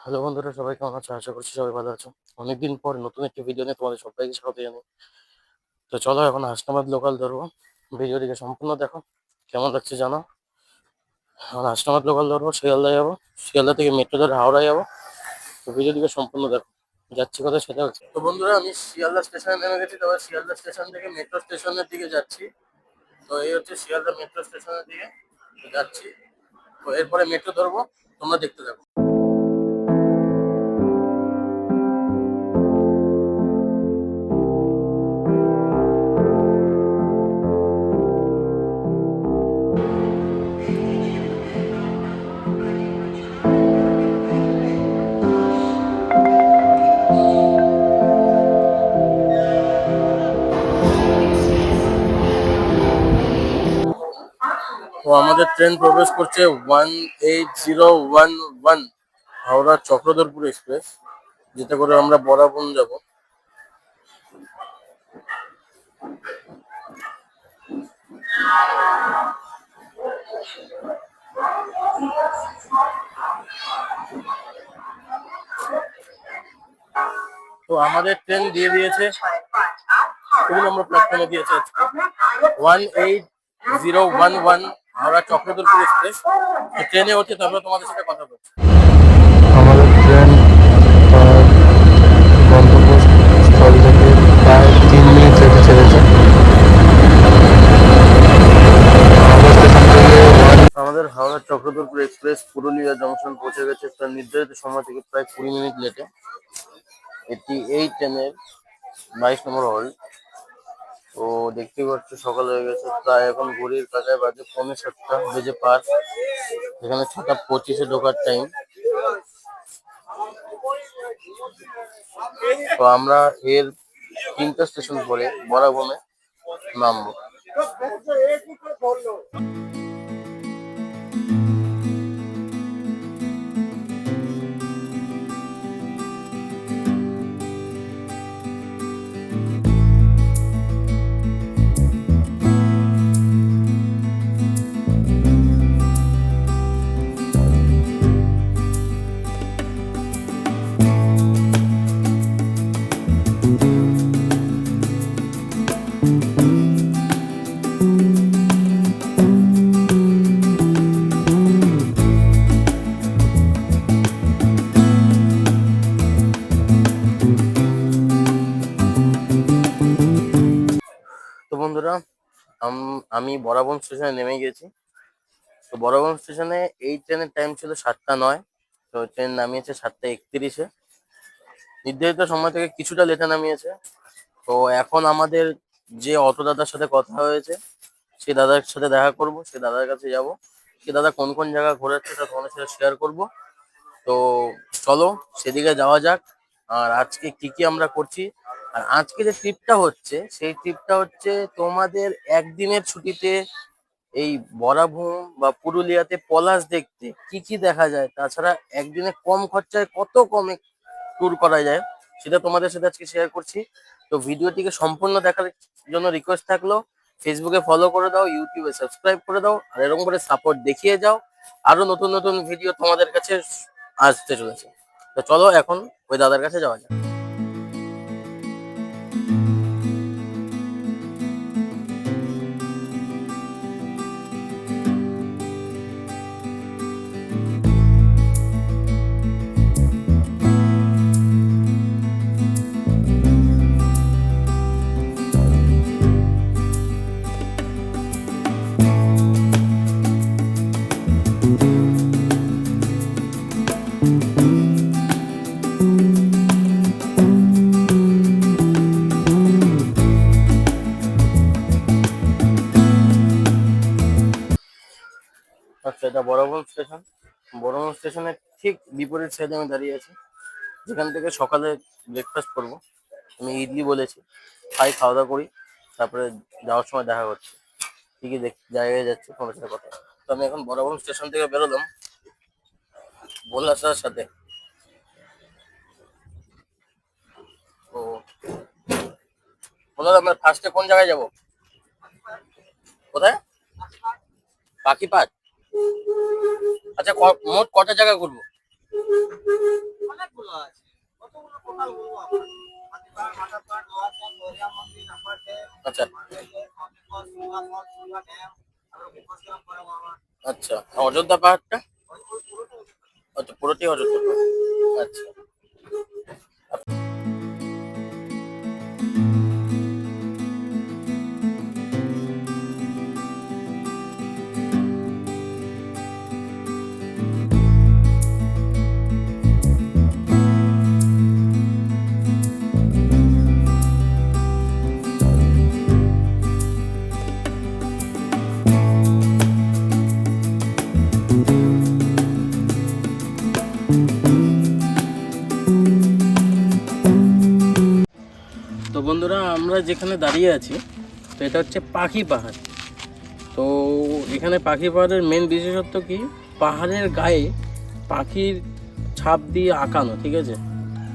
Hello বন্ধুরা, সবাই কেমন আছো? আশা করছি সবাই ভালো আছো। অনেকদিন পর নতুন একটি ভিডিও নিয়ে তোমাদের সবাইকে স্বাগত জানাই। তো চলো এখন হাসনাবাদ লোকাল ধরবো। ভিডিওটিকে সম্পূর্ণ দেখো, কেমন লাগছে জানো। এখন হাসনাবাদ লোকাল ধরবো, শিয়ালদা যাবো। শিয়ালদা থেকে মেট্রো ধরে হাওড়া যাবো। তো ভিডিওটিকে সম্পূর্ণ দেখো। যাচ্ছি কোথায় সেটা হচ্ছে, তো বন্ধুরা আমি শিয়ালদা স্টেশনে নেমে গেছি। তবে শিয়ালদা স্টেশন থেকে মেট্রো স্টেশনের দিকে যাচ্ছি। তো এই হচ্ছে শিয়ালদা মেট্রো স্টেশনের দিকে যাচ্ছি। তো এরপরে মেট্রো ধরবো, তোমরা দেখতে থাকো। তো আমাদের ট্রেন প্রবেশ করছে 18011 হাওড়া চক্রধরপুর এক্সপ্রেস, যেটা করে আমরা বরাবন যাব। তো আমাদের ট্রেন দিয়ে দিয়েছে, 2 নম্বর প্ল্যাটফর্মে দিয়েছে আজকে 18011 হাওড়া চক্রধরপুর এক্সপ্রেস। ট্রেনে হচ্ছে, তারপরে তোমাদের সাথে কথা বলছি। আমাদের ট্রেন গন্তব্যস্থল থেকে প্রায় 3 মিনিট লেটে ছেড়েছে। আমাদের হাওড়া চক্রধরপুর এক্সপ্রেস পুরুলিয়া জংশন পৌঁছে গেছে তার নির্ধারিত সময় থেকে প্রায় 20 মিনিট লেটে। এটি এই ট্রেনের 22 নম্বর হল্ট। তো দেখতেই পাচ্ছ সকাল হয়ে গেছে, প্রায় এখন ঘড়ির কাটায় বাজে 6:45 বেজে 5। এখানে 6টা 25-এ ঢোকার টাইম। তো আমরা এর 3টা স্টেশন পরে বরাবনে নামবো। তো বন্ধুরা, আমি বরাবন স্টেশনে নেমে গেছি। তো বরাবন স্টেশনে এই ট্রেনের টাইম ছিল 7টা 9। তো ট্রেন নামিয়েছে 7টা 31-এ, নির্ধারিত সময় থেকে কিছুটা লেটে নামিয়েছে। তো এখন আমাদের যে অটো দাদার সাথে কথা হয়েছে, সেই দাদার সাথে দেখা করব, সেই দাদার কাছে যাব। সে দাদা কোন কোন জায়গা ঘোরাচ্ছে তা তোমাদের সাথে শেয়ার করব। তো চলো সেদিকে যাওয়া যাক। আর আজকে কি কি আমরা করছি, আর আজকে যে ট্রিপটা হচ্ছে সেই ট্রিপটা হচ্ছে তোমাদের একদিনের ছুটিতে এই বরাভূম বা পুরুলিয়াতে পলাশ দেখতে কি কি দেখা যায়, তাছাড়া একদিনে কম খরচায় কত কমে ট্যুর করা যায়, সেটা তোমাদের সাথে আজকে শেয়ার করছি। তো ভিডিওটিকে সম্পূর্ণ দেখার জন্য রিকোয়েস্ট থাকলো, ফেসবুকে ফলো করে দাও, ইউটিউবে সাবস্ক্রাইব করে দাও, আর এরকম করে সাপোর্ট দেখিয়ে যাও। আরো নতুন নতুন ভিডিও তোমাদের কাছে আসতে চলেছে। তো চলো এখন ওই দাদার কাছে যাওয়া যাক। আচ্ছা, এটা বরাবর স্টেশন। বরাবর স্টেশনের ঠিক বিপরীত সাইডে আমি দাঁড়িয়ে আছি, যেখান থেকে সকালে ব্রেকফাস্ট করব। আমি ইডলি বলেছি, খাই, খাওয়া দাওয়া করি, তারপরে যাওয়ার সময় দেখা করছি কি কি জায়গায় যাচ্ছি তোমার সাথে কথা। তো আমি এখন বরাবর স্টেশন থেকে বেরোলাম ভোলার সাথে। তো বললাম আমরা ফার্স্টে কোন জায়গায় যাব? কোথায়? পাখিপাট। আচ্ছা, মোট কটা জায়গা ঘুরবো? অনেকগুলো আছে। কতগুলো টোটাল বলবো আপনাকে? হাতিপাহাড়, মাথাপাহাড়, লোয়ার ড্যাম, দরিয়া মন্দির, আপার ড্যাম, আচ্ছা মাঝের ড্যাম, অনেক falls, Surma falls, Surma dam, তারপর বিপদগ্রাম পরে বাবা। আচ্ছা, অযোধ্যা পাহাড়টা? ওই পুরোটাই আচ্ছা, পুরোটাই অযোধ্যা পাহাড়। আচ্ছা। তো বন্ধুরা, আমরা যেখানে দাঁড়িয়ে আছি, তো এটা হচ্ছে পাখি পাহাড়। তো এখানে পাখি পাহাড়ের মেন বিশেষত্ব কি, পাহাড়ের গায়ে পাখির ছাপ দিয়ে আঁকানো, ঠিক আছে,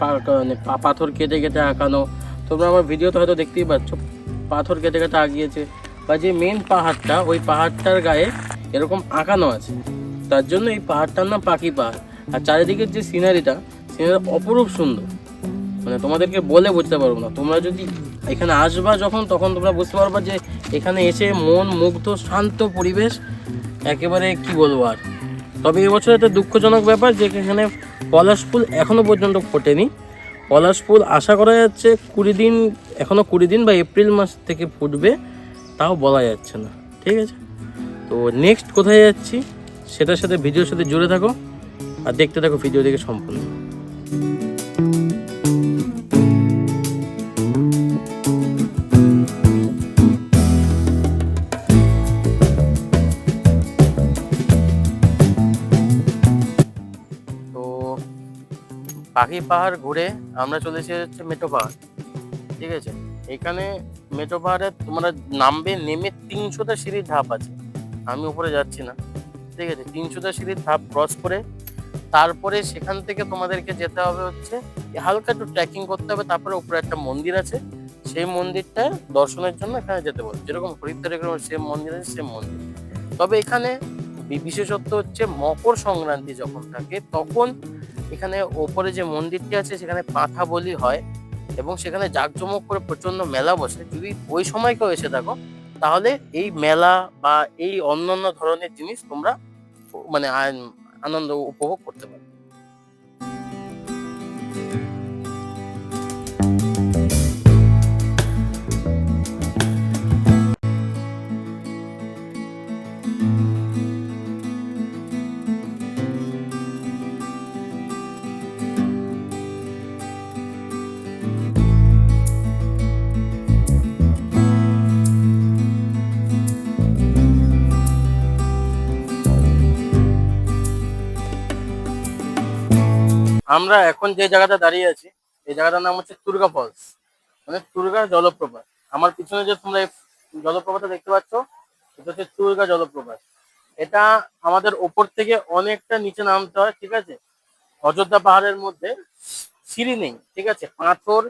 মানে পাথর কেটে কেটে আঁকানো। তোমরা আমার ভিডিওতে হয়তো দেখতেই পাচ্ছ, পাথর কেটে কেটে আঁকিয়েছে, বা যে মেন পাহাড়টা, ওই পাহাড়টার গায়ে এরকম আঁকানো আছে। তার জন্য এই পাহাড়টার নাম পাখি পাহাড়। আর চারিদিকের যে সিনারিটা অপরূপ সুন্দর, মানে তোমাদেরকে বলে বুঝতে পারবো না। তোমরা যদি এখানে আসবা যখন, তখন তোমরা বুঝতে পারবা যে এখানে এসে মন মুগ্ধ, শান্ত পরিবেশ, একেবারে কি বলবো আর। তবে এবছর একটা দুঃখজনক ব্যাপার যে এখানে পলাশ ফুল এখনও পর্যন্ত ফোটেনি। পলাশ ফুল আশা করা যাচ্ছে 20 দিন, এখনও 20 দিন বা এপ্রিল মাস থেকে ফুটবে, তাও বলা যাচ্ছে না, ঠিক আছে। তো নেক্সট কোথায় যাচ্ছি সেটার সাথে, ভিডিওর সাথে জুড়ে থাকো আর দেখতে থাকো ভিডিও দেখে সম্পূর্ণ। তো পাখি পাহাড় ঘুরে আমরা চলে এসেছি মেটো পাহাড়, ঠিক আছে। এখানে মেটো পাহাড়ে তোমরা নামবে, নেমে 300টা সিঁড়ির ধাপ আছে। আমি উপরে যাচ্ছি না, ঠিক আছে। 300টা সিঁড়ির ধাপ ক্রস করে তারপরে সেখান থেকে তোমাদেরকে যেতে হবে হচ্ছে, হালকা একটু ট্রেকিং করতে হবে, তারপরে উপরে একটা মন্দির আছে, সেই মন্দিরটা দর্শনের জন্য এখানে যেতে বলে। যেরকম হরিদ্বারে সেম মন্দির আছে, সেম মন্দির। তবে এখানে বিশেষত্ব হচ্ছে মকর সংক্রান্তি যখন থাকে, তখন এখানে ওপরে যে মন্দিরটি আছে সেখানে পাঁঠা বলি হয়, এবং সেখানে জাঁকজমক করে প্রচন্ড মেলা বসে। যদি ওই সময় কেউ এসে থাকো, তাহলে এই মেলা বা এই অন্যান্য ধরনের জিনিস তোমরা মানে আনন্দ উপভোগ করতে পারো। আমরা এখন যে জায়গাটা দাঁড়িয়ে আছি, এই জায়গাটার নাম হচ্ছে তুর্গা ফলস, মানে তুর্গা জলপ্রপাত। আমার পিছনে যে তোমরা এই জলপ্রপাতটা দেখতে পাচ্ছ, এটা হচ্ছে তুর্গা জলপ্রপাত। এটা আমাদের ওপর থেকে অনেকটা নিচে নামতে হয়, ঠিক আছে। অযোধ্যা পাহাড়ের মধ্যে সিঁড়ি নেই, ঠিক আছে। পাথর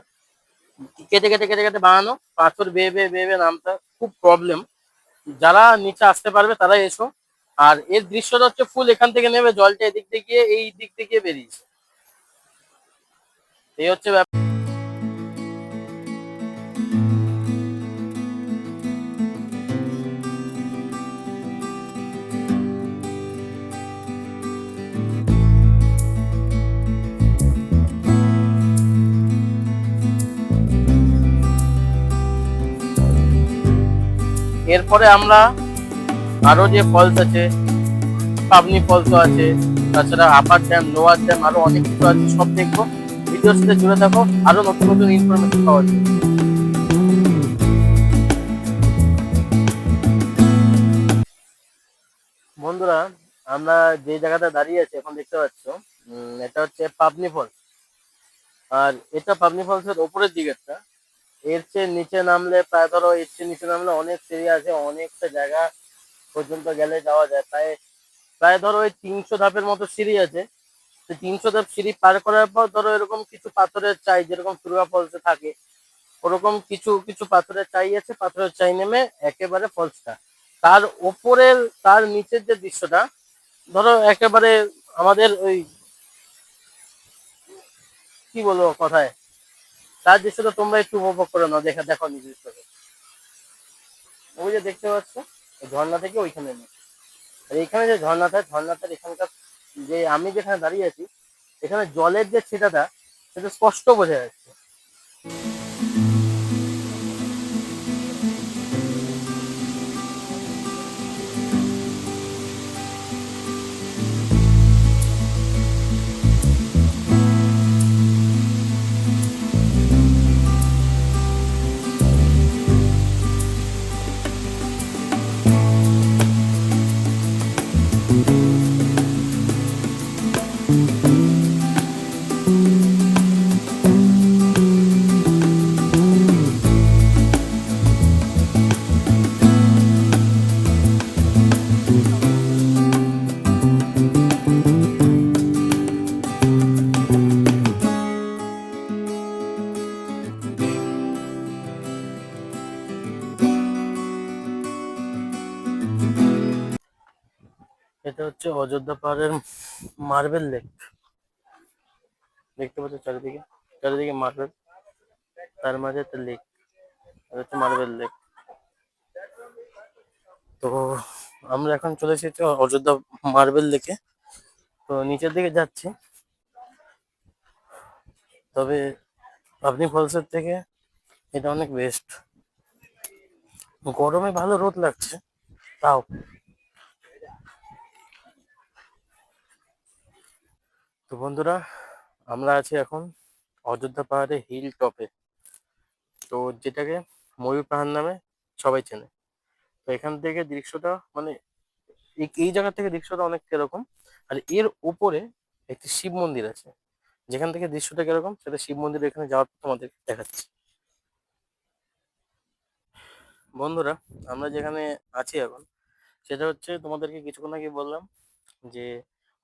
কেটে কেটে কেটে কেটে বানানো, পাথর বেয়ে বেয়ে বেয়ে বেয়ে নামতে হয়, খুব প্রবলেম। যারা নিচে আসতে পারবে তারাই এসো। আর এর দৃশ্যটা হচ্ছে ফুল, এখান থেকে নেবে জলটা এদিক দিয়ে গিয়ে এই দিক দিয়ে গিয়ে বেরিয়েছে, এই হচ্ছে ব্যাপার। এরপরে আমরা আরো যে ফলস আছে, পাবনি ফলসও আছে, তাছাড়া আপার ড্যাম, লোয়ার ড্যাম, আরো অনেক কিছু আছে, সব দেখবো। ভিডিওর সাথে জুড়ে থাকো, আরো নতুন নতুন ইনফরমেশন পাওয়া যায়। বন্ধুরা, আমরা যে জায়গাটা দাঁড়িয়ে আছি এখন দেখতে পাচ্ছ, এটা হচ্ছে পাবনি ফলস। আর এটা পাবনি ফলসের ওপরের দিকেরটা। এর চেয়ে নিচে নামলে প্রায় ধরো, এর চেয়ে নিচে নামলে অনেক সিঁড়ি আছে, অনেকটা জায়গা পর্যন্ত গেলে যাওয়া যায়। প্রায় প্রায় ধরো ওই 300 ধাপের মতো সিঁড়ি আছে। তো 300 ধাপ সিঁড়ি পার করার পর ধরো এরকম কিছু পাথরের চাই, যেরকম তুর্গা ফলসে থাকে, ওরকম কিছু কিছু পাথরের চাই আছে। পাথরের চাই নেমে একেবারে ফলসটা, তার ওপরের তার নিচের যে দৃশ্যটা, ধরো একেবারে আমাদের ওই কি বলবো কথায়, তার দৃশ্যটা তোমরা একটু উপভোগ করে নাও, দেখে দেখো নিজের চোখে। ওই যে দেখতে পাচ্ছ ঝর্ণা থেকে ওইখানে নেই, আর এখানে যে ঝর্ণাটার এখানকার যে আমি যেখানে দাঁড়িয়ে আছি, এখানে জলের যে ছিটাটা সেটা স্পষ্ট বোঝা যাচ্ছে। এটা হচ্ছে অযোধ্যা পাহাড়ের মার্বেল লেক। দেখতে পাচ্ছ চারিদিকে, চারিদিকে মার্বেল, তার মাঝে একটা লেক, এটা হচ্ছে মার্বেল লেক। তো আমরা এখন চলে এসেছি অযোধ্যা মার্বেল লেকে। তো নিচের দিকে যাচ্ছি, তবে পাবনি ফলসের থেকে এটা অনেক বেস্ট। গরমে ভালো রোদ লাগছে তাও। তো বন্ধুরা, আমরা আছি এখন অযোধ্যা পাহাড়ে হিল টপে, তো যেটাকে ময়ূর পাহাড় নামে সবাই চেনে। তো এখান থেকে দৃশ্যটা মানে এই জায়গা থেকে দৃশ্যটা অনেক এরকম। আর এর উপরে একটি শিব মন্দির আছে, যেখান থেকে দৃশ্যটা কিরকম সেটা শিব মন্দির এখানে যাওয়ার পর তোমাদের দেখাচ্ছি। বন্ধুরা, আমরা যেখানে আছি এখন সেটা হচ্ছে তোমাদেরকে কিছুক্ষণ আগে বললাম যে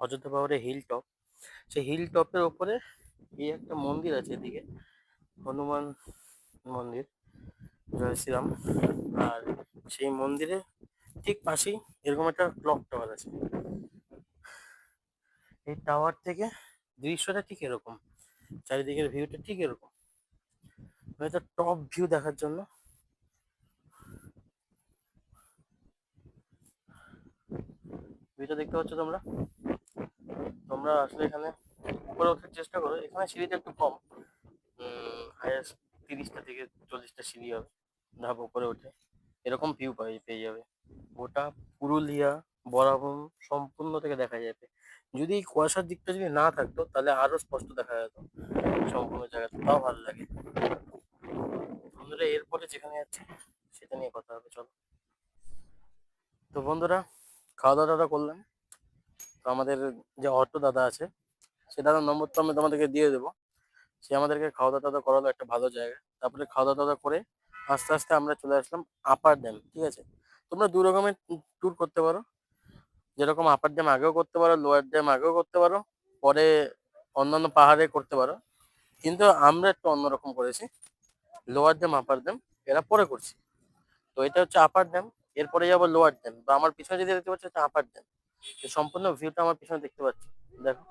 অযোধ্যা পাহাড়ে হিল টপ। সেই হিল টপের ওপরে এই একটা মন্দির আছে, এদিকে হনুমান মন্দির, জয় শ্রীরাম। আর সেই মন্দিরে ঠিক পাশেই এরকম একটা ক্লক টাওয়ার আছে। এই টাওয়ার থেকে দৃশ্যটা ঠিক এরকম, চারিদিকের ভিউটা ঠিক এরকম। হয়তো টপ ভিউ দেখার জন্য ভিউটা দেখতে পাচ্ছ তোমরা। তোমরা আসলে এখানে উপরে ওঠার চেষ্টা করো, এখানে সিঁড়িটা একটু কম, হাইয়েস্ট 30টা থেকে 40টা সিঁড়ি হবে, ধাপ উপরে ওঠে এরকম ভিউ পেয়ে যাবে। গোটা পুরুলিয়া বরাবর সম্পূর্ণ থেকে দেখা যাবে। যদি এই কুয়াশার দিকটা যদি না থাকতো তাহলে আরো স্পষ্ট দেখা যেত সম্পূর্ণ জায়গাটা, তাও ভালো লাগে। বন্ধুরা, এরপরে যেখানে যাচ্ছি সেটা নিয়ে কথা হবে, চলো। তো বন্ধুরা, খাওয়া দাওয়া করলাম। তো আমাদের যে অটো দাদা আছে, সে দাদার নম্বর তো আমি তোমাদেরকে দিয়ে দেবো। সে আমাদেরকে খাওয়া দাওয়া করালো একটা ভালো জায়গায়। তারপরে খাওয়া দাওয়া করে আস্তে আস্তে আমরা চলে আসলাম আপার ড্যাম। ঠিক আছে, তোমরা দু রকমের ট্যুর করতে পারো, যেরকম আপার ড্যাম আগেও করতে পারো, লোয়ার ড্যাম আগেও করতে পারো, পরে অন্যান্য পাহাড়ে করতে পারো। কিন্তু আমরা একটু অন্যরকম করেছি, লোয়ার ড্যাম আপার ড্যাম এরা পরে করছি। তো এটা হচ্ছে আপার ড্যাম, এরপরে যাবো লোয়ার ড্যাম। বা আমার পিছনে যেটা দেখতে পাচ্ছ এটা আপার ড্যাম। সম্পূর্ণ ভিউটা আমার পিছনে দেখতে পাচ্ছ, দেখো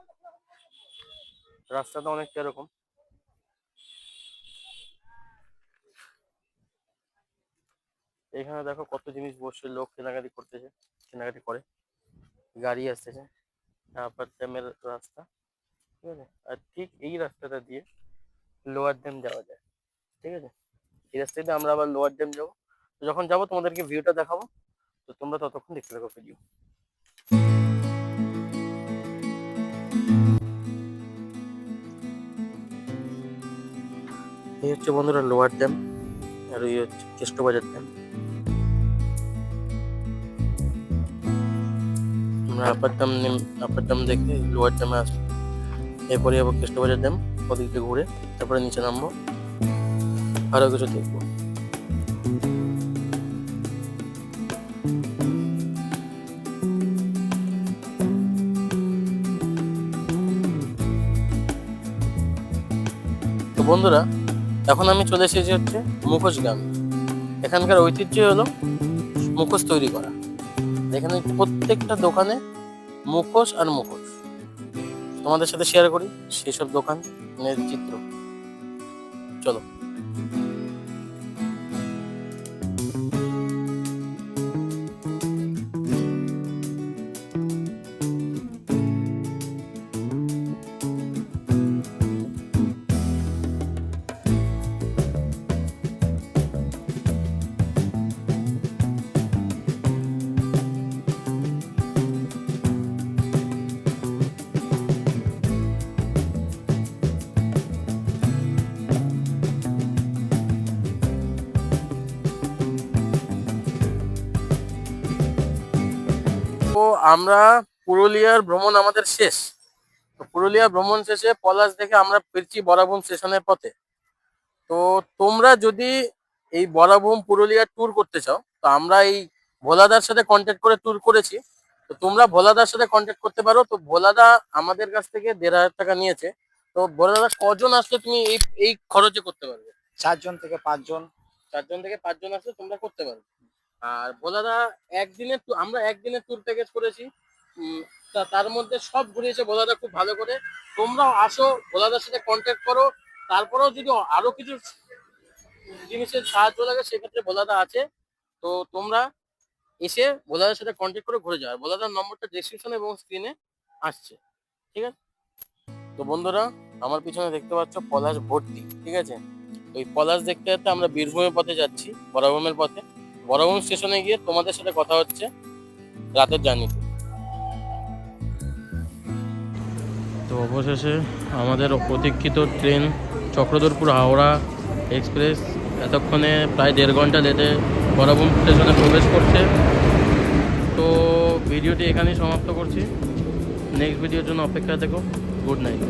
রাস্তাটা অনেকটা এরকম। এখানে দেখো কত জিনিস বসছে, লোক কেনাকাটি করতেছে, কেনাকাটি করে, গাড়ি আসতেছে। আপার ড্যামের রাস্তা, ঠিক আছে। আর ঠিক এই রাস্তাটা দিয়ে লোয়ার ড্যাম যাওয়া যায়, ঠিক আছে। এই রাস্তা দিয়ে আমরা আবার লোয়ার ড্যাম যাবো। তো যখন যাবো তোমাদেরকে ভিউটা দেখাবো, তো তোমরা ততক্ষণ দেখতে থাকো ভিডিও। এই হচ্ছে বন্ধুরা লোয়ার ড্যাম, আর এই হচ্ছে কেষ্টবাজার ড্যাম। আমরা আপার ড্যাম দেখে লোয়ার ড্যামে আসবো, এরপরে যাবো কেষ্টবাজার ড্যাম, ওদিক থেকে ঘুরে তারপরে নিচে নামবো, আরো কিছু দেখবো। তো বন্ধুরা, এখন আমি চলে এসেছি হচ্ছে মুখোশ গ্রাম। এখানকার ঐতিহ্য হলো মুখোশ তৈরি করা। এখানে প্রত্যেকটা দোকানে মুখোশ আর মুখোশ। তোমাদের সাথে শেয়ার করি সেসব দোকান। চিত্র। চলো। তো আমরা পুরুলিয়ার ভ্রমণ আমাদের শেষ। তো পুরুলিয়া ভ্রমণ শেষে পলাশ দেখে আমরা ফিরছি বরাভূম স্টেশনের পথে। তো তোমরা যদি এই বরাভূম পুরুলিয়া ট্যুর করতে চাও, তো আমরা এই ভোলাদার সাথে কন্ট্যাক্ট করে ট্যুর করেছি। তো তোমরা ভোলাদার সাথে কন্ট্যাক্ট করতে পারো। তো ভোলাদা আমাদের কাছ থেকে ১,৫০০ টাকা নিয়েছে। তো ভোলাদা কজন আসলে তুমি এই এই খরচে করতে পারবে? 4 জন থেকে 5 জন। ৪ জন থেকে ৫ জন আসলে তোমরা করতে পারবে। আর ভোলাদা একদিনের আমরা একদিনের ট্যুর প্যাকেজ করেছি। তার মধ্যে সব ঘুরিয়েছে ভোলাদা খুব ভালো করে। তোমরাও আসো, ভোলাদার সাথে কন্ট্যাক্ট করো। তারপরেও যদি আরো কিছু জিনিসের সাহায্য লাগে সেক্ষেত্রে ভোলাদা আছে। তো তোমরা এসে ভোলাদার সাথে কন্ট্যাক্ট করে ঘুরে যাও। ভোলাদার নম্বরটা ডেসক্রিপশন এবং স্ক্রিনে আসছে, ঠিক আছে? তো বন্ধুরা, আমার পিছনে দেখতে পাচ্ছ পলাশ ভর্তি, ঠিক আছে? ওই পলাশ দেখতে দেখতে আমরা বীরভূমের পথে যাচ্ছি, বরাভূমের পথে। বরাভূম স্টেশনে গিয়ে তোমাদের সাথে কথা হচ্ছে রাতের জার্নিতে। তো অবশেষে আমাদের প্রতীক্ষিত ট্রেন চক্রধরপুর হাওড়া এক্সপ্রেস এতক্ষণে প্রায় 1.5 ঘন্টা লেটে বরাভূম স্টেশনে প্রবেশ করছে। তো ভিডিওটি এখানেই সমাপ্ত করছি। নেক্সট ভিডিওর জন্য অপেক্ষা থেকো। Good night.